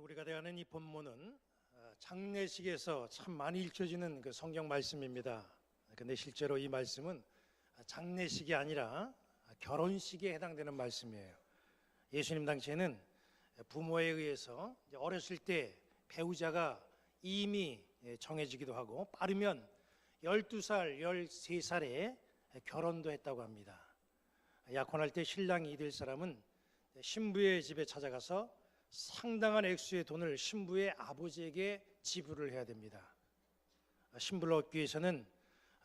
우리가 대하는 이 본문은 장례식에서 참 많이 읽혀지는 그 성경 말씀입니다. 근데 실제로 이 말씀은 장례식이 아니라 결혼식에 해당되는 말씀이에요. 예수님 당시에는 부모에 의해서 어렸을 때 배우자가 이미 정해지기도 하고 빠르면 12살, 13살에 결혼도 했다고 합니다. 약혼할 때 신랑이 될 사람은 신부의 집에 찾아가서 상당한 액수의 돈을 신부의 아버지에게 지불을 해야 됩니다. 신부를 얻기 위해서는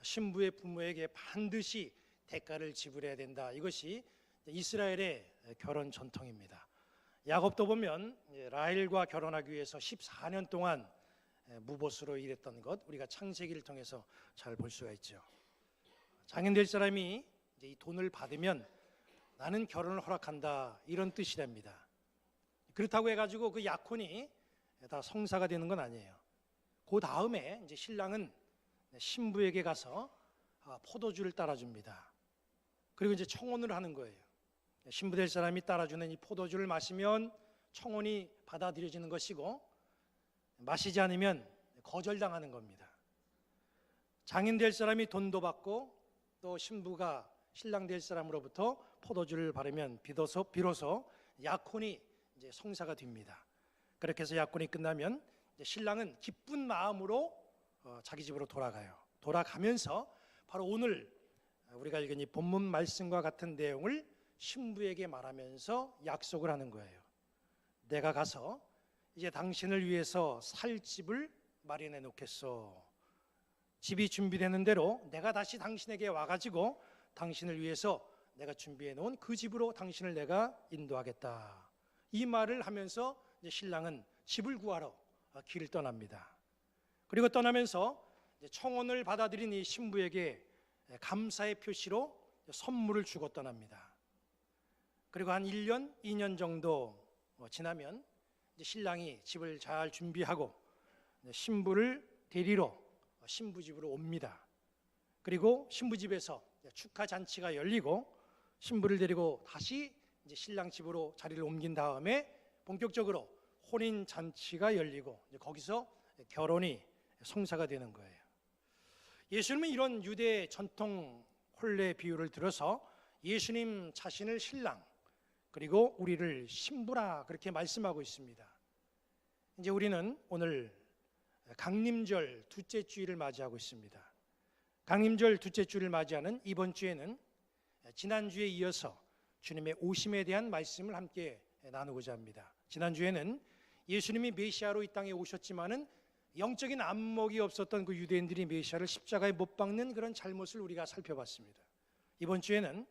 신부의 부모에게 반드시 대가를 지불해야 된다. 이것이 이스라엘의 결혼 전통입니다. 야곱도 보면 라헬과 결혼하기 위해서 14년 동안 무보수로 일했던 것 우리가 창세기를 통해서 잘 볼 수가 있죠. 장인될 사람이 이제 이 돈을 받으면 나는 결혼을 허락한다, 이런 뜻이랍니다. 그렇다고 해가지고 그 약혼이 다 성사가 되는 건 아니에요. 그 다음에 이제 신랑은 신부에게 가서 포도주를 따라줍니다. 그리고 이제 청혼을 하는 거예요. 신부 될 사람이 따라주는 이 포도주를 마시면 청혼이 받아들여지는 것이고, 마시지 않으면 거절당하는 겁니다. 장인 될 사람이 돈도 받고 또 신부가 신랑 될 사람으로부터 포도주를 바르면 비로소 약혼이 이제 성사가 됩니다. 그렇게 해서 약혼이 끝나면 이제 신랑은 기쁜 마음으로 자기 집으로 돌아가요. 돌아가면서 바로 오늘 우리가 읽은 이 본문 말씀과 같은 내용을 신부에게 말하면서 약속을 하는 거예요. 내가 가서 이제 당신을 위해서 살 집을 마련해 놓겠소. 집이 준비되는 대로 내가 다시 당신에게 와가지고 당신을 위해서 내가 준비해 놓은 그 집으로 당신을 내가 인도하겠다. 이 말을 하면서 이제 신랑은 집을 구하러 길을 떠납니다. 그리고 떠나면서 이제 청혼을 받아들인 이 신부에게 감사의 표시로 선물을 주고 떠납니다. 그리고 한 1년, 2년 정도 지나면 이제 신랑이 집을 잘 준비하고 신부를 데리러 신부 집으로 옵니다. 그리고 신부 집에서 축하 잔치가 열리고 신부를 데리고 다시 이제 신랑 집으로 자리를 옮긴 다음에 본격적으로 혼인 잔치가 열리고 이제 거기서 결혼이 성사가 되는 거예요. 예수님은 이런 유대 전통 혼례 비유를 들어서 예수님 자신을 신랑 그리고 우리를 신부라 그렇게 말씀하고 있습니다. 이제 우리는 오늘 강림절 둘째 주일을 맞이하고 있습니다. 강림절 둘째 주일을 맞이하는 이번 주에는 지난주에 이어서 주님의 오심에 대한 말씀을 함께 나누고자 합니다. 지난주에는 예수님이 메시아로 이 땅에 오셨지만은 영적인 안목이 없었던 그 유대인들이 메시아를 십자가에 못 박는 그런 잘못을 우리가 살펴봤습니다. 이번 주에는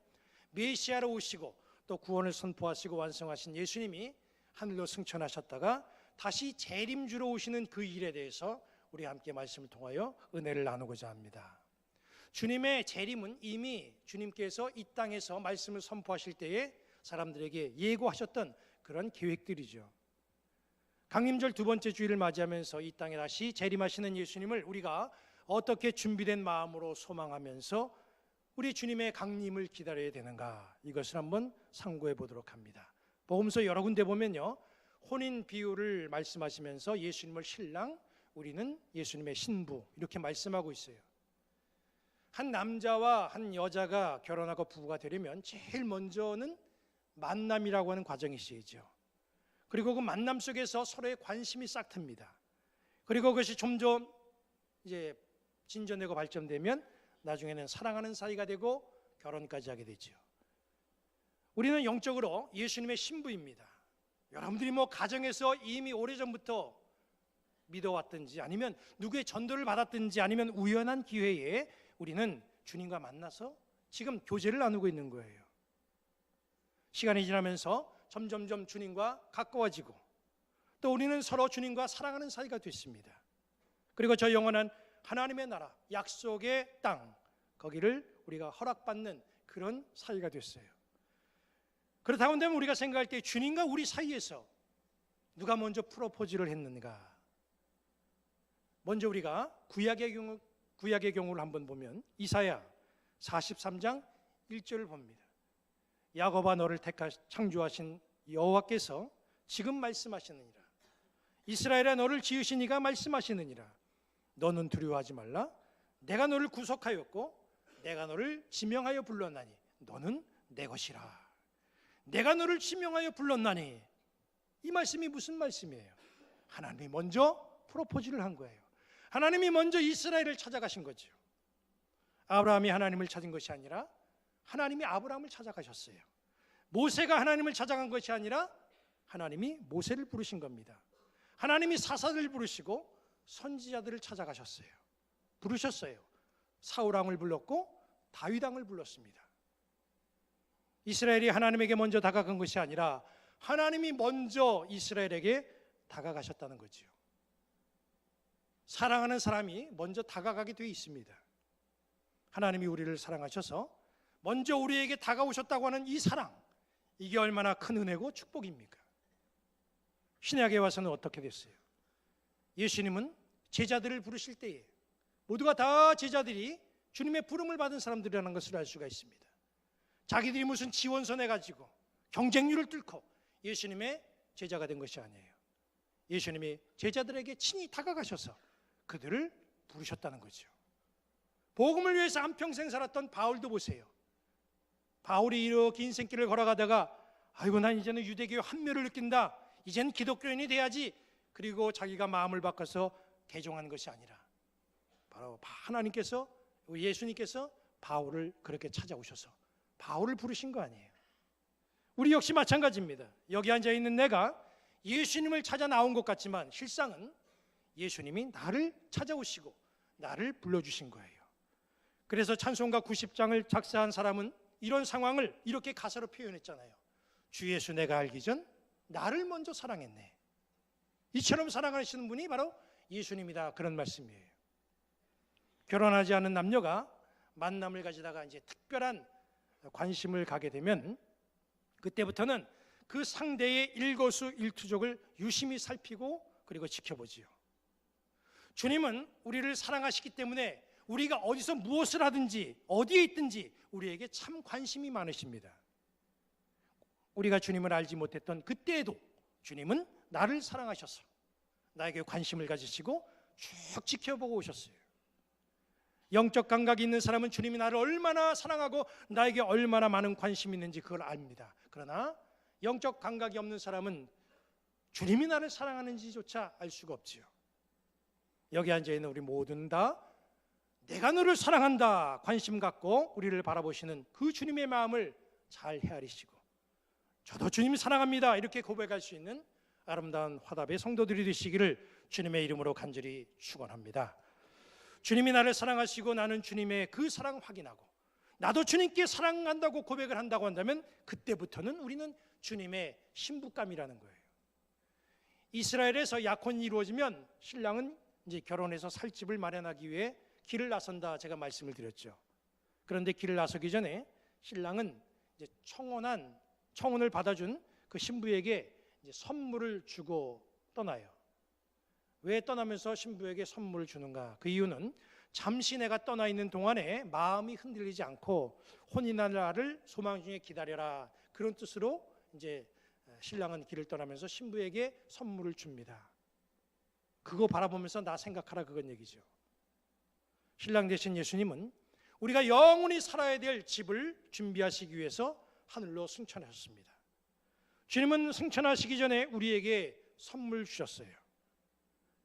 메시아로 오시고 또 구원을 선포하시고 완성하신 예수님이 하늘로 승천하셨다가 다시 재림주로 오시는 그 일에 대해서 우리 함께 말씀을 통하여 은혜를 나누고자 합니다. 주님의 재림은 이미 주님께서 이 땅에서 말씀을 선포하실 때에 사람들에게 예고하셨던 그런 계획들이죠. 강림절 두 번째 주일을 맞이하면서 이 땅에 다시 재림하시는 예수님을 우리가 어떻게 준비된 마음으로 소망하면서 우리 주님의 강림을 기다려야 되는가, 이것을 한번 상고해 보도록 합니다. 복음서 여러 군데 보면요, 혼인 비유를 말씀하시면서 예수님을 신랑, 우리는 예수님의 신부 이렇게 말씀하고 있어요. 한 남자와 한 여자가 결혼하고 부부가 되려면 제일 먼저는 만남이라고 하는 과정이 있어야죠. 그리고 그 만남 속에서 서로의 관심이 싹 틉니다. 그리고 그것이 점점 이제 진전되고 발전되면 나중에는 사랑하는 사이가 되고 결혼까지 하게 되죠. 우리는 영적으로 예수님의 신부입니다. 여러분들이 뭐 가정에서 이미 오래전부터 믿어왔든지 아니면 누구의 전도를 받았든지 아니면 우연한 기회에 우리는 주님과 만나서 지금 교제를 나누고 있는 거예요. 시간이 지나면서 점점점 주님과 가까워지고 또 우리는 서로 주님과 사랑하는 사이가 됐습니다. 그리고 저 영원한 하나님의 나라, 약속의 땅, 거기를 우리가 허락받는 그런 사이가 됐어요. 그렇다고 한다면 우리가 생각할 때 주님과 우리 사이에서 누가 먼저 프로포즈를 했는가? 먼저 우리가 구약의 경우를 한번 보면 이사야 43장 1절을 봅니다. 야곱아, 너를 창조하신 여호와께서 지금 말씀하시느니라. 이스라엘아 너를 지으신 이가 말씀하시느니라. 너는 두려워하지 말라. 내가 너를 구속하였고 내가 너를 지명하여 불렀나니 너는 내 것이라. 내가 너를 지명하여 불렀나니, 이 말씀이 무슨 말씀이에요? 하나님이 먼저 프로포즈를 한 거예요. 하나님이 먼저 이스라엘을 찾아가신 거죠. 아브라함이 하나님을 찾은 것이 아니라 하나님이 아브라함을 찾아가셨어요. 모세가 하나님을 찾아간 것이 아니라 하나님이 모세를 부르신 겁니다. 하나님이 사사들을 부르시고 선지자들을 찾아가셨어요. 부르셨어요. 사울왕을 불렀고 다윗왕을 불렀습니다. 이스라엘이 하나님에게 먼저 다가간 것이 아니라 하나님이 먼저 이스라엘에게 다가가셨다는 거지요. 사랑하는 사람이 먼저 다가가게 되어 있습니다. 하나님이 우리를 사랑하셔서 먼저 우리에게 다가오셨다고 하는 이 사랑, 이게 얼마나 큰 은혜고 축복입니까? 신약에 와서는 어떻게 됐어요? 예수님은 제자들을 부르실 때에 모두가 다 제자들이 주님의 부름을 받은 사람들이라는 것을 알 수가 있습니다. 자기들이 무슨 지원서 내가지고 경쟁률을 뚫고 예수님의 제자가 된 것이 아니에요. 예수님이 제자들에게 친히 다가가셔서 그들을 부르셨다는 거죠. 복음을 위해서 한평생 살았던 바울도 보세요. 바울이 이렇게 인생길을 걸어가다가 아이고 난 이제는 유대교의 환멸을 느낀다, 이제는 기독교인이 돼야지, 그리고 자기가 마음을 바꿔서 개종한 것이 아니라 바로 하나님께서, 예수님께서 바울을 그렇게 찾아오셔서 바울을 부르신 거 아니에요. 우리 역시 마찬가지입니다. 여기 앉아있는 내가 예수님을 찾아 나온 것 같지만 실상은 예수님이 나를 찾아오시고 나를 불러주신 거예요. 그래서 찬송가 90장을 작사한 사람은 이런 상황을 이렇게 가사로 표현했잖아요. 주 예수 내가 알기 전 나를 먼저 사랑했네. 이처럼 사랑하시는 분이 바로 예수님이다, 그런 말씀이에요. 결혼하지 않은 남녀가 만남을 가지다가 이제 특별한 관심을 가게 되면 그때부터는 그 상대의 일거수일투족을 유심히 살피고 그리고 지켜보지요. 주님은 우리를 사랑하시기 때문에 우리가 어디서 무엇을 하든지 어디에 있든지 우리에게 참 관심이 많으십니다. 우리가 주님을 알지 못했던 그때에도 주님은 나를 사랑하셔서 나에게 관심을 가지시고 쭉 지켜보고 오셨어요. 영적 감각이 있는 사람은 주님이 나를 얼마나 사랑하고 나에게 얼마나 많은 관심이 있는지 그걸 압니다. 그러나 영적 감각이 없는 사람은 주님이 나를 사랑하는지조차 알 수가 없지요. 여기 앉아있는 우리 모두는 다 내가 너를 사랑한다 관심 갖고 우리를 바라보시는 그 주님의 마음을 잘 헤아리시고 저도 주님이 사랑합니다 이렇게 고백할 수 있는 아름다운 화답의 성도들이 되시기를 주님의 이름으로 간절히 축원합니다. 주님이 나를 사랑하시고 나는 주님의 그 사랑 확인하고 나도 주님께 사랑한다고 고백을 한다고 한다면 그때부터는 우리는 주님의 신부감이라는 거예요. 이스라엘에서 약혼이 이루어지면 신랑은 이제 결혼해서 살 집을 마련하기 위해 길을 나선다 제가 말씀을 드렸죠. 그런데 길을 나서기 전에 신랑은 이제 청혼을 받아준 그 신부에게 이제 선물을 주고 떠나요. 왜 떠나면서 신부에게 선물을 주는가? 그 이유는 잠시 내가 떠나 있는 동안에 마음이 흔들리지 않고 혼인할 날을 소망 중에 기다려라, 그런 뜻으로 이제 신랑은 길을 떠나면서 신부에게 선물을 줍니다. 그거 바라보면서 나 생각하라, 그건 얘기죠. 신랑 되신 예수님은 우리가 영원히 살아야 될 집을 준비하시기 위해서 하늘로 승천하셨습니다. 주님은 승천하시기 전에 우리에게 선물 주셨어요.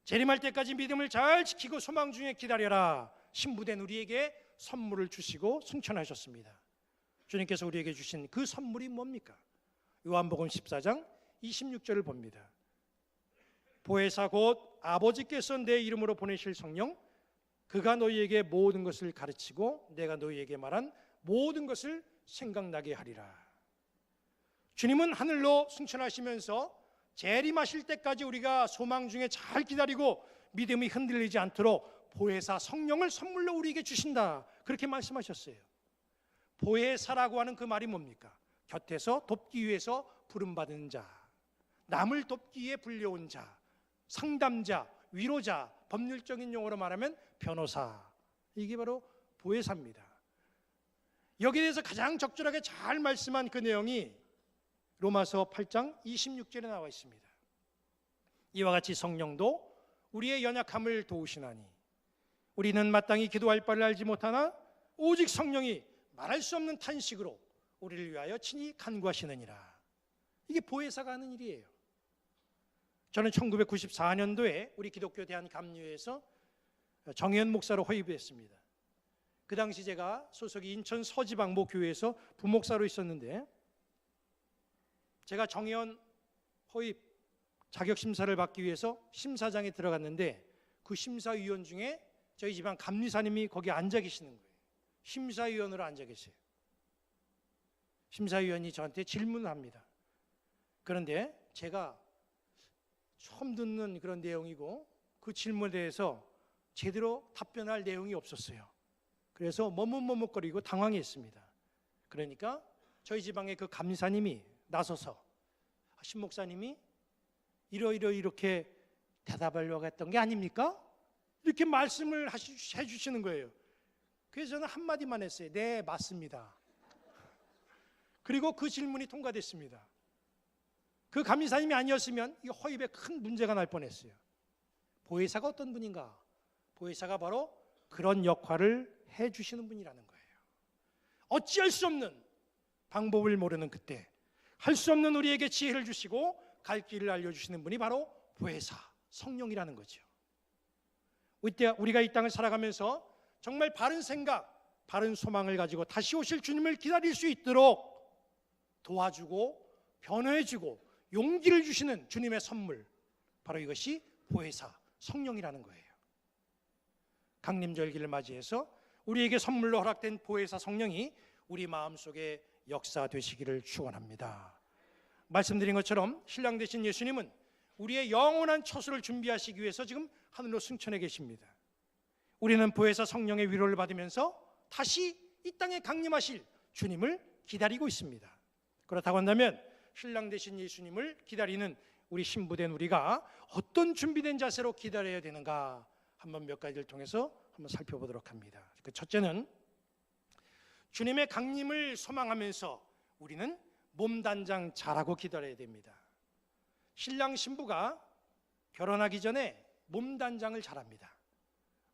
재림할 때까지 믿음을 잘 지키고 소망 중에 기다려라, 신부된 우리에게 선물을 주시고 승천하셨습니다. 주님께서 우리에게 주신 그 선물이 뭡니까? 요한복음 14장 26절을 봅니다. 보혜사 곧 아버지께서 내 이름으로 보내실 성령, 그가 너희에게 모든 것을 가르치고 내가 너희에게 말한 모든 것을 생각나게 하리라. 주님은 하늘로 승천하시면서 재림하실 때까지 우리가 소망 중에 잘 기다리고 믿음이 흔들리지 않도록 보혜사 성령을 선물로 우리에게 주신다, 그렇게 말씀하셨어요. 보혜사라고 하는 그 말이 뭡니까? 곁에서 돕기 위해서 부름받은 자, 남을 돕기 위해 불려온 자, 상담자, 위로자, 법률적인 용어로 말하면 변호사, 이게 바로 보혜사입니다. 여기에 대해서 가장 적절하게 잘 말씀한 그 내용이 로마서 8장 26절에 나와 있습니다. 이와 같이 성령도 우리의 연약함을 도우시나니 우리는 마땅히 기도할 바를 알지 못하나 오직 성령이 말할 수 없는 탄식으로 우리를 위하여 친히 간구하시느니라. 이게 보혜사가 하는 일이에요. 저는 1994년도에 우리 기독교 대한감리회에서 정혜연 목사로 허위됐습니다. 그 당시 제가 소속이 인천 서지방 모교회에서 부목사로 있었는데, 제가 정혜연 허위 자격 심사를 받기 위해서 심사장에 들어갔는데 그 심사위원 중에 저희 집안 감리사님이 거기 앉아 계시는 거예요. 심사위원으로 앉아 계세요. 심사위원이 저한테 질문을 합니다. 그런데 제가 처음 듣는 그런 내용이고 그 질문에 대해서 제대로 답변할 내용이 없었어요. 그래서 머뭇머뭇거리고 당황했습니다. 그러니까 저희 지방의 그 감리사님이 나서서 신 목사님이 이렇게 대답하려고 했던 게 아닙니까? 이렇게 말씀을 해주시는 거예요. 그래서 저는 한마디만 했어요. 네, 맞습니다. 그리고 그 질문이 통과됐습니다. 그 감리사님이 아니었으면 이 허입에 큰 문제가 날 뻔했어요. 보혜사가 어떤 분인가? 보혜사가 바로 그런 역할을 해주시는 분이라는 거예요. 어찌할 수 없는 방법을 모르는 그때 할 수 없는 우리에게 지혜를 주시고 갈 길을 알려주시는 분이 바로 보혜사, 성령이라는 거죠. 우리가 이 땅을 살아가면서 정말 바른 생각, 바른 소망을 가지고 다시 오실 주님을 기다릴 수 있도록 도와주고 변호해주고 용기를 주시는 주님의 선물, 바로 이것이 보혜사, 성령이라는 거예요. 강림절기를 맞이해서 우리에게 선물로 허락된 보혜사 성령이 우리 마음속에 역사되시기를 축원합니다. 말씀드린 것처럼 신랑 되신 예수님은 우리의 영원한 처소를 준비하시기 위해서 지금 하늘로 승천해 계십니다. 우리는 보혜사 성령의 위로를 받으면서 다시 이 땅에 강림하실 주님을 기다리고 있습니다. 그렇다고 한다면 신랑 되신 예수님을 기다리는 우리 신부된 우리가 어떤 준비된 자세로 기다려야 되는가, 한번 몇 가지를 통해서 한번 살펴보도록 합니다. 그 첫째는 주님의 강림을 소망하면서 우리는 몸단장 잘하고 기다려야 됩니다. 신랑 신부가 결혼하기 전에 몸단장을 잘합니다.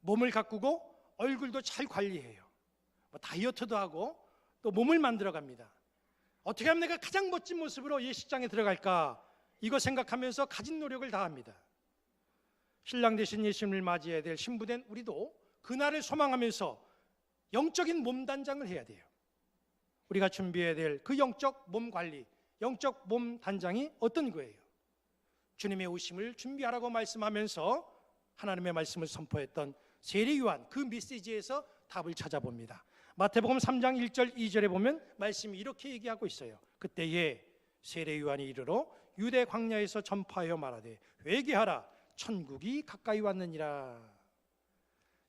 몸을 가꾸고 얼굴도 잘 관리해요. 다이어트도 하고 또 몸을 만들어갑니다. 어떻게 하면 내가 가장 멋진 모습으로 예식장에 들어갈까, 이거 생각하면서 가진 노력을 다합니다. 신랑 되신 예수님을 맞이해야 될 신부된 우리도 그날을 소망하면서 영적인 몸단장을 해야 돼요. 우리가 준비해야 될 그 영적 몸 관리, 영적 몸 단장이 어떤 거예요? 주님의 오심을 준비하라고 말씀하면서 하나님의 말씀을 선포했던 세례 요한, 그 메시지에서 답을 찾아봅니다. 마태복음 3장 1절 2절에 보면 말씀이 이렇게 얘기하고 있어요. 그때에 세례 요한이 이르러 유대 광야에서 전파하여 말하되 회개하라, 천국이 가까이 왔느니라.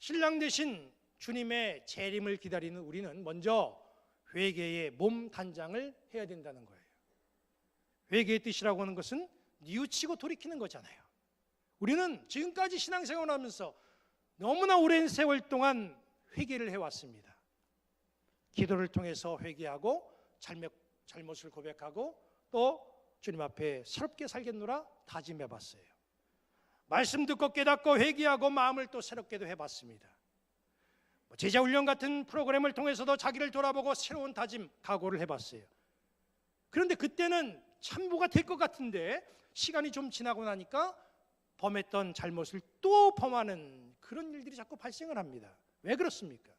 신랑 되신 주님의 재림을 기다리는 우리는 먼저 회개의 몸 단장을 해야 된다는 거예요. 회개의 뜻이라고 하는 것은 뉘우치고 돌이키는 거잖아요. 우리는 지금까지 신앙생활을 하면서 너무나 오랜 세월 동안 회개를 해왔습니다. 기도를 통해서 회개하고 잘못을 고백하고 또 주님 앞에 새롭게 살겠노라 다짐해봤어요. 말씀 듣고 깨닫고 회개하고 마음을 또 새롭게도 해봤습니다. 제자훈련 같은 프로그램을 통해서도 자기를 돌아보고 새로운 다짐, 각오를 해봤어요. 그런데 그때는 참고가 될 것 같은데 시간이 좀 지나고 나니까 범했던 잘못을 또 범하는 그런 일들이 자꾸 발생을 합니다. 왜 그렇습니까?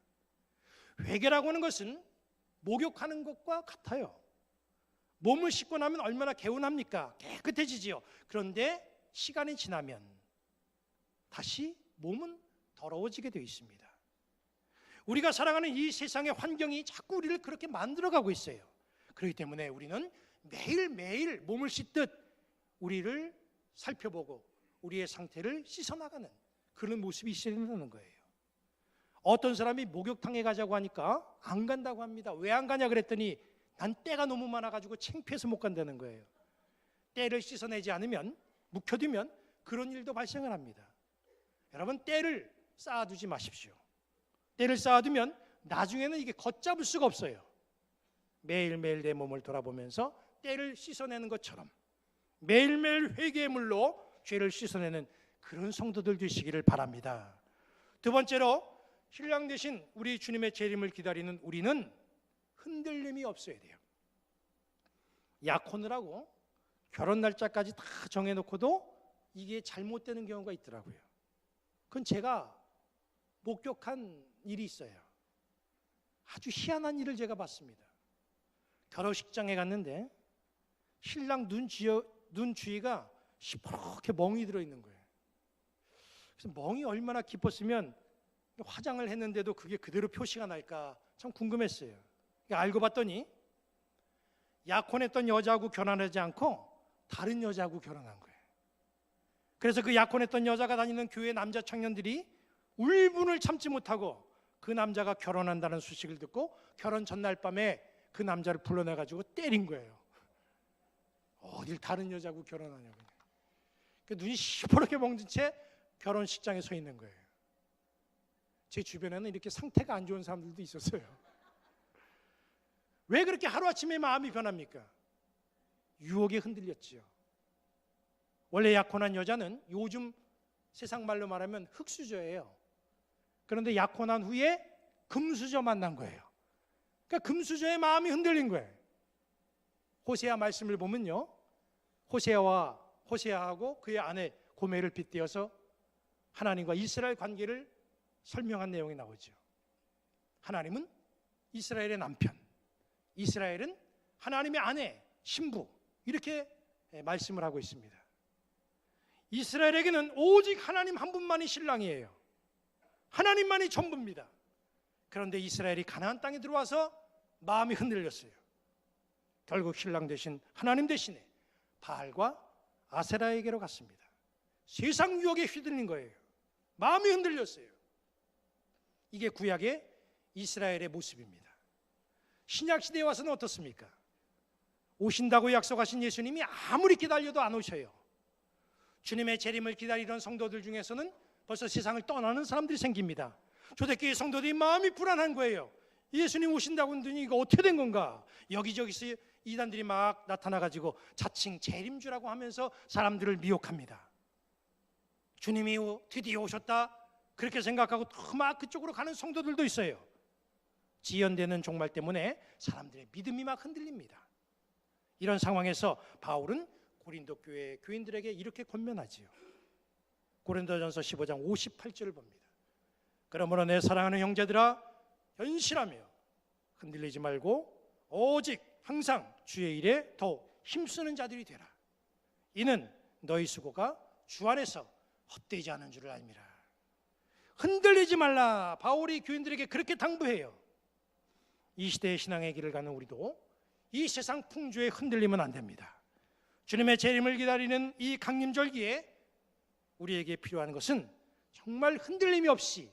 회개라고 하는 것은 목욕하는 것과 같아요. 몸을 씻고 나면 얼마나 개운합니까? 깨끗해지지요. 그런데 시간이 지나면 다시 몸은 더러워지게 되어 있습니다. 우리가 살아가는 이 세상의 환경이 자꾸 우리를 그렇게 만들어가고 있어요. 그렇기 때문에 우리는 매일매일 몸을 씻듯 우리를 살펴보고 우리의 상태를 씻어나가는 그런 모습이 있어야 된다는 거예요. 어떤 사람이 목욕탕에 가자고 하니까 안 간다고 합니다. 왜 안 가냐 그랬더니 난 때가 너무 많아가지고 창피해서 못 간다는 거예요. 때를 씻어내지 않으면, 묵혀두면 그런 일도 발생을 합니다. 여러분, 때를 쌓아두지 마십시오. 때를 쌓아두면 나중에는 이게 걷잡을 수가 없어요. 매일매일 내 몸을 돌아보면서 때를 씻어내는 것처럼 매일매일 회개의 물로 죄를 씻어내는 그런 성도들 되시기를 바랍니다. 두 번째로 신랑 되신 우리 주님의 재림을 기다리는 우리는 흔들림이 없어야 돼요. 약혼을 하고 결혼 날짜까지 다 정해놓고도 이게 잘못되는 경우가 있더라고요. 그건 제가 목격한 일이 있어요. 아주 희한한 일을 제가 봤습니다. 결혼식장에 갔는데 신랑 눈 주위가 시퍼렇게 멍이 들어있는 거예요. 그래서 멍이 얼마나 깊었으면 화장을 했는데도 그게 그대로 표시가 날까 참 궁금했어요. 알고 봤더니 약혼했던 여자하고 결혼하지 않고 다른 여자하고 결혼한 거예요. 그래서 그 약혼했던 여자가 다니는 교회 남자 청년들이 울분을 참지 못하고 그 남자가 결혼한다는 소식을 듣고 결혼 전날 밤에 그 남자를 불러내가지고 때린 거예요. 어딜 다른 여자하고 결혼하냐고. 그 눈이 시퍼렇게 멍든 채 결혼식장에 서 있는 거예요. 제 주변에는 이렇게 상태가 안 좋은 사람들도 있었어요. 왜 그렇게 하루아침에 마음이 변합니까? 유혹에 흔들렸지요. 원래 약혼한 여자는 요즘 세상 말로 말하면 흙수저예요. 그런데 약혼한 후에 금수저 만난 거예요. 그러니까 금수저의 마음이 흔들린 거예요. 호세아 말씀을 보면요, 호세아하고 그의 아내 고멜을 빗대어서 하나님과 이스라엘 관계를 설명한 내용이 나오죠. 하나님은 이스라엘의 남편, 이스라엘은 하나님의 아내, 신부, 이렇게 말씀을 하고 있습니다. 이스라엘에게는 오직 하나님 한 분만이 신랑이에요. 하나님만이 전부입니다. 그런데 이스라엘이 가나안 땅에 들어와서 마음이 흔들렸어요. 결국 신랑 대신 하나님 대신에 바알과 아세라에게로 갔습니다. 세상 유혹에 휘둘린 거예요. 마음이 흔들렸어요. 이게 구약의 이스라엘의 모습입니다. 신약 시대에 와서는 어떻습니까? 오신다고 약속하신 예수님이 아무리 기다려도 안 오셔요. 주님의 재림을 기다리던 성도들 중에서는 벌써 세상을 떠나는 사람들이 생깁니다. 초대교회 성도들이 마음이 불안한 거예요. 예수님 오신다고 했더니 이거 어떻게 된 건가? 여기저기서 이단들이 막 나타나가지고 자칭 재림주라고 하면서 사람들을 미혹합니다. 주님이 드디어 오셨다 그렇게 생각하고 또 막 그쪽으로 가는 성도들도 있어요. 지연되는 종말 때문에 사람들의 믿음이 막 흔들립니다. 이런 상황에서 바울은 고린도 교회 교인들에게 이렇게 권면하지요. 고린도전서 15장 58절을 봅니다. 그러므로 내 사랑하는 형제들아, 현실하며 흔들리지 말고 오직 항상 주의 일에 더욱 힘쓰는 자들이 되라. 이는 너희 수고가 주 안에서 헛되지 않은 줄을 알미라. 흔들리지 말라. 바울이 교인들에게 그렇게 당부해요. 이 시대의 신앙의 길을 가는 우리도 이 세상 풍조에 흔들리면 안 됩니다. 주님의 재림을 기다리는 이 강림절기에 우리에게 필요한 것은 정말 흔들림이 없이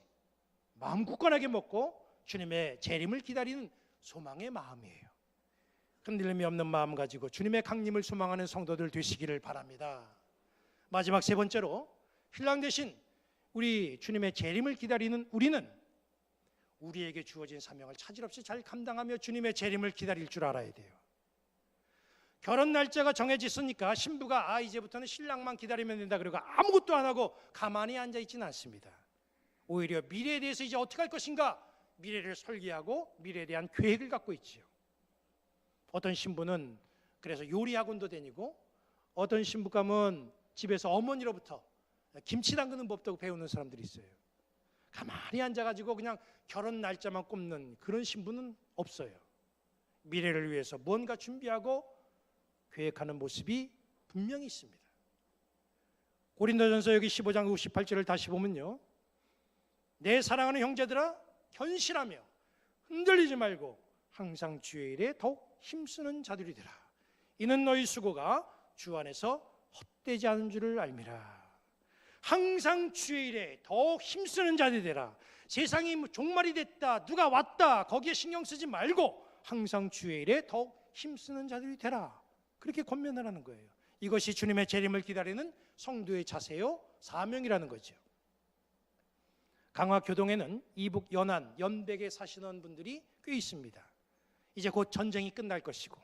마음 굳건하게 먹고 주님의 재림을 기다리는 소망의 마음이에요. 흔들림이 없는 마음 가지고 주님의 강림을 소망하는 성도들 되시기를 바랍니다. 마지막 세 번째로 신랑 대신 우리 주님의 재림을 기다리는 우리는 우리에게 주어진 사명을 차질 없이 잘 감당하며 주님의 재림을 기다릴 줄 알아야 돼요. 결혼 날짜가 정해졌으니까 신부가 이제부터는 신랑만 기다리면 된다 그러고 아무것도 안 하고 가만히 앉아 있지는 않습니다. 오히려 미래에 대해서 이제 어떻게 할 것인가 미래를 설계하고 미래에 대한 계획을 갖고 있지요. 어떤 신부는 그래서 요리 학원도 다니고 어떤 신부감은 집에서 어머니로부터 김치 담그는 법도 배우는 사람들이 있어요. 가만히 앉아가지고 그냥 결혼 날짜만 꼽는 그런 신부는 없어요. 미래를 위해서 뭔가 준비하고 계획하는 모습이 분명히 있습니다. 고린도전서 여기 15장 58절을 다시 보면요, 내 사랑하는 형제들아, 견실하며 흔들리지 말고 항상 주의 일에 더욱 힘쓰는 자들이 되라. 이는 너희 수고가 주 안에서 헛되지 않은 줄을 알미라. 항상 주의 일에 더욱 힘쓰는 자들이 되라. 세상이 종말이 됐다, 누가 왔다, 거기에 신경 쓰지 말고 항상 주의 일에 더욱 힘쓰는 자들이 되라. 그렇게 권면을 하는 거예요. 이것이 주님의 재림을 기다리는 성도의 자세요, 사명이라는 거죠. 강화교동에는 이북 연안, 연백에 사시는 분들이 꽤 있습니다. 이제 곧 전쟁이 끝날 것이고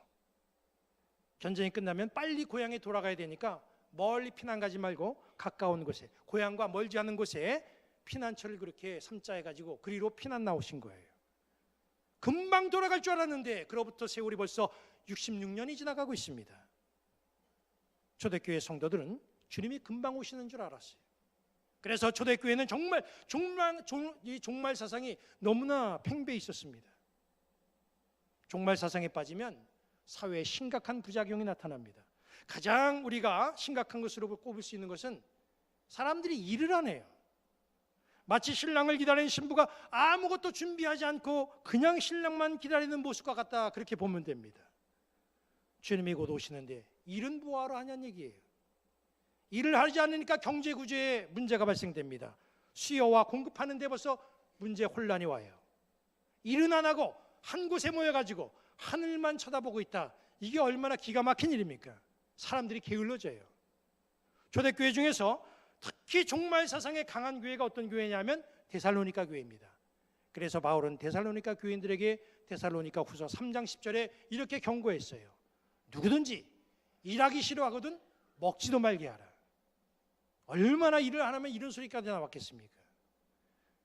전쟁이 끝나면 빨리 고향에 돌아가야 되니까 멀리 피난 가지 말고 가까운 곳에, 고향과 멀지 않은 곳에 피난처를 그렇게 삼자해가지고 그리로 피난 나오신 거예요. 금방 돌아갈 줄 알았는데 그로부터 세월이 벌써 66년이 지나가고 있습니다. 초대교회 성도들은 주님이 금방 오시는 줄 알았어요. 그래서 초대교회는 정말 이 종말 사상이 너무나 팽배해 있었습니다. 종말 사상에 빠지면 사회에 심각한 부작용이 나타납니다. 가장 우리가 심각한 것으로 꼽을 수 있는 것은 사람들이 일을 안 해요. 마치 신랑을 기다리는 신부가 아무것도 준비하지 않고 그냥 신랑만 기다리는 모습과 같다, 그렇게 보면 됩니다. 주님이 곧 오시는데 일은 뭐하러 하냐는 얘기예요. 일을 하지 않으니까 경제 구조에 문제가 발생됩니다. 수요와 공급하는 데 벌써 문제 혼란이 와요. 일은 안 하고 한 곳에 모여가지고 하늘만 쳐다보고 있다. 이게 얼마나 기가 막힌 일입니까? 사람들이 게을러져요. 초대교회 중에서 특히 종말 사상에 강한 교회가 어떤 교회냐면 데살로니가 교회입니다. 그래서 바울은 데살로니가 교인들에게 데살로니가 후서 3장 10절에 이렇게 경고했어요. 누구든지 일하기 싫어하거든 먹지도 말게 하라. 얼마나 일을 안 하면 이런 소리까지 나왔겠습니까?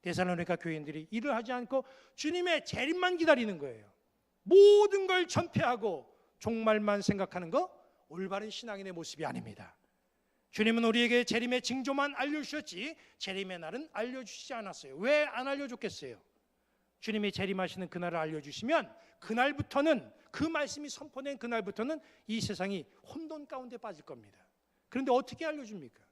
데살로니가 교인들이 일을 하지 않고 주님의 재림만 기다리는 거예요. 모든 걸 전폐하고 종말만 생각하는 거 올바른 신앙인의 모습이 아닙니다. 주님은 우리에게 재림의 징조만 알려주셨지 재림의 날은 알려주시지 않았어요. 왜 안 알려줬겠어요? 주님이 재림하시는 그날을 알려주시면 그날부터는, 그 말씀이 선포된 그날부터는 이 세상이 혼돈 가운데 빠질 겁니다. 그런데 어떻게 알려줍니까?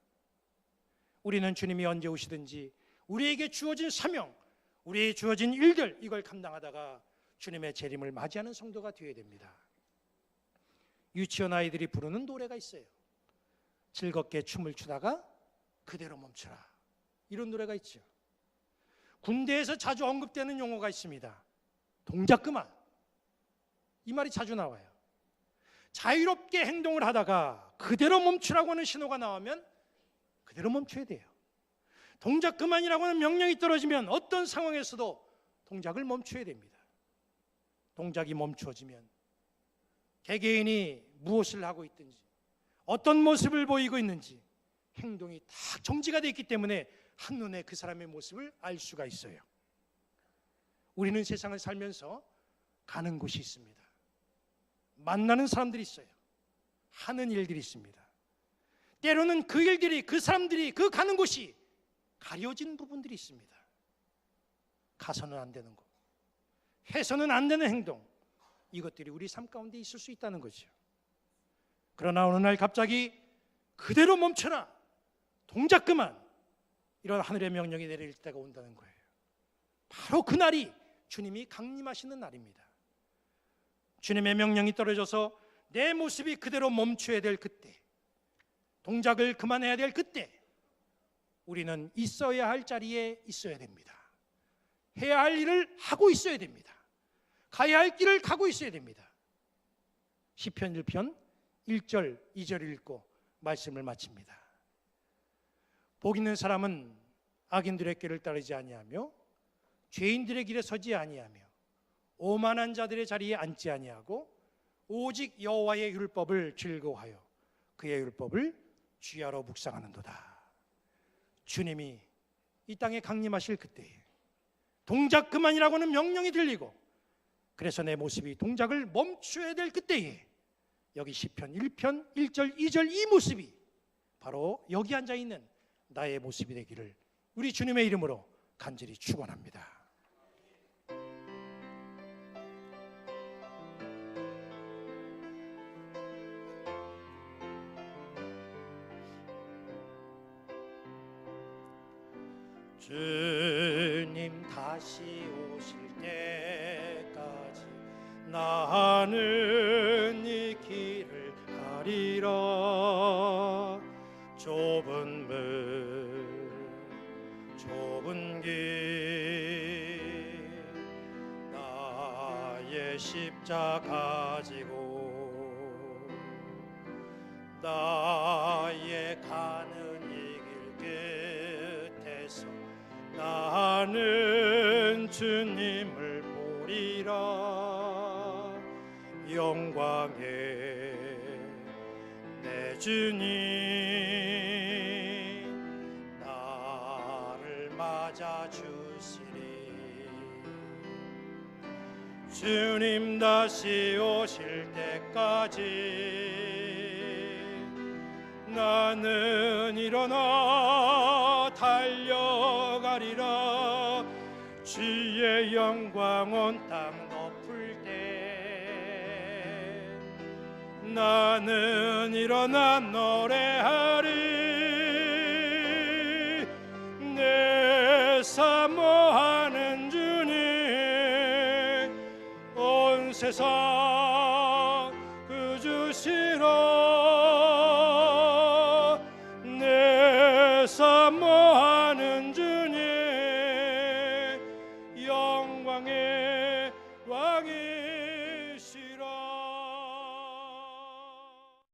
우리는 주님이 언제 오시든지 우리에게 주어진 사명, 우리에게 주어진 일들, 이걸 감당하다가 주님의 재림을 맞이하는 성도가 되어야 됩니다. 유치원 아이들이 부르는 노래가 있어요. 즐겁게 춤을 추다가 그대로 멈춰라, 이런 노래가 있죠. 군대에서 자주 언급되는 용어가 있습니다. 동작 그만, 이 말이 자주 나와요. 자유롭게 행동을 하다가 그대로 멈추라고 하는 신호가 나오면 그대로 멈춰야 돼요. 동작 그만이라고 하는 명령이 떨어지면 어떤 상황에서도 동작을 멈춰야 됩니다. 동작이 멈춰지면 개개인이 무엇을 하고 있든지 어떤 모습을 보이고 있는지 행동이 다 정지가 되어 있기 때문에 한눈에 그 사람의 모습을 알 수가 있어요. 우리는 세상을 살면서 가는 곳이 있습니다. 만나는 사람들이 있어요. 하는 일들이 있습니다. 때로는 그 일들이, 그 사람들이, 그 가는 곳이 가려진 부분들이 있습니다. 가서는 안 되는 것, 해서는 안 되는 행동, 이것들이 우리 삶 가운데 있을 수 있다는 거죠. 그러나 어느 날 갑자기 그대로 멈춰라, 동작 그만, 이런 하늘의 명령이 내릴 때가 온다는 거예요. 바로 그날이 주님이 강림하시는 날입니다. 주님의 명령이 떨어져서 내 모습이 그대로 멈춰야 될 그때, 동작을 그만해야 될 그때, 우리는 있어야 할 자리에 있어야 됩니다. 해야 할 일을 하고 있어야 됩니다. 가야 할 길을 가고 있어야 됩니다. 시편 1편 1절 2절 읽고 말씀을 마칩니다. 복 있는 사람은 악인들의 길을 따르지 아니하며 죄인들의 길에 서지 아니하며 오만한 자들의 자리에 앉지 아니하고 오직 여호와의 율법을 즐거워하여 그의 율법을 주야로 묵상하는도다. 주님이 이 땅에 강림하실 그때에 동작 그만이라고 하는 명령이 들리고, 그래서 내 모습이 동작을 멈춰야 될 그때에 여기 시편 1편 1절 2절 이 모습이 바로 여기 앉아있는 나의 모습이 되기를 우리 주님의 이름으로 간절히 축원합니다. 주님 다시 오실 때까지 나는 이 길을 가리라. 좁은 문 좁은 길 나의 십자가 지고 나의 가는 이 길 끝에서 나는 주님을 보리라. 영광에 내 주님 나를 맞아 주시리. 주님 다시 오실 때까지 나는 일어나 달려가리라. 주의 영광 온 땅 덮을 때 나는 일어나 노래하리. 내 사모하는 주님 온 세상 그 주시라. 내 사모